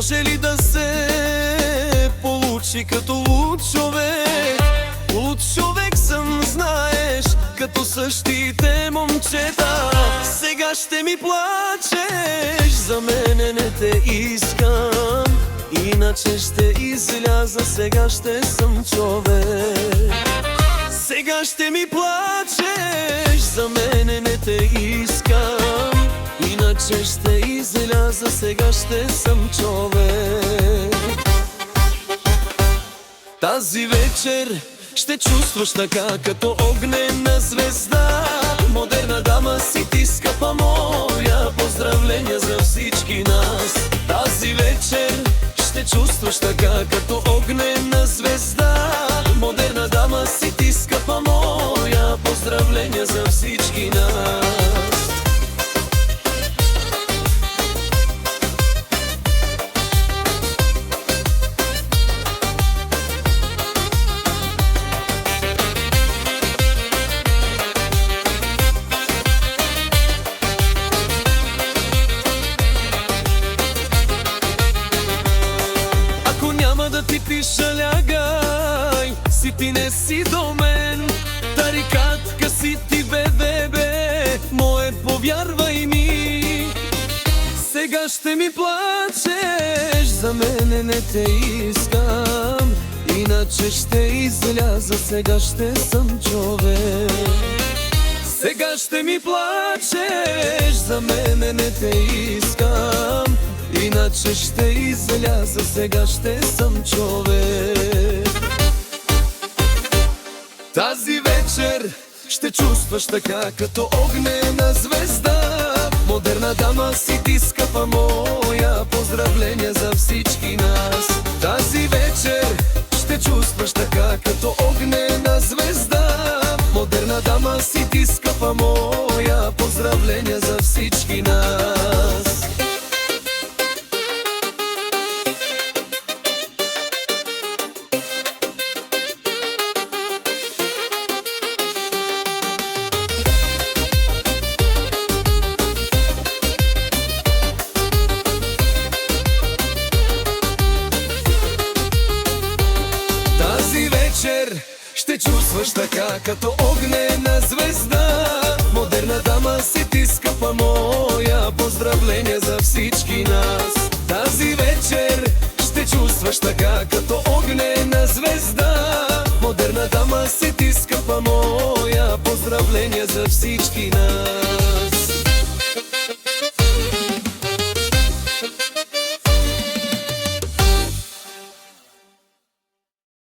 Може ли да се получи като луд човек? Луд човек съм, знаеш, като същите момчета. Сега ще ми плачеш, за мене не те искам, иначе ще изляза, сега ще съм човек. Сега ще ми плачеш, за мене не те искам, иначе ще изляза, сега ще съм човек. Тази вечер ще чувстваш така, като огнена звезда. Модерна дама си ти, скъпа моя, поздравления за всички нас. Тази вечер ще чувстваш така, като огнена звезда. Модерна дама си ти, скъпа моя, поздравления за всички нас. Да ти пиша, лягай, си ти не си до мен. Тарикатка си ти, бе, мое, повярвай ми. Сега ще ми плачеш, за мене не те искам, иначе ще изляза, сега ще съм човек. Сега ще ми плачеш, за мене не те искам, иначе ще изляза, сега ще съм човек. Тази вечер ще чувстваш така, като огнена звезда. Модерна дама си ти, скъпа моя, поздравления за всички нас. Тази вечер ще чувстваш така, като огнена звезда. Модерна дама си ти, скъпа моя, поздравления за всички нас. Ще чувстваш така, като огнена звезда. Модерна дама си ти, скъпа моя, поздравления за всички нас. Тази вечер ще чувстваш така, като огнена звезда. Модерна дама си ти, скъпа моя, поздравления за всички нас.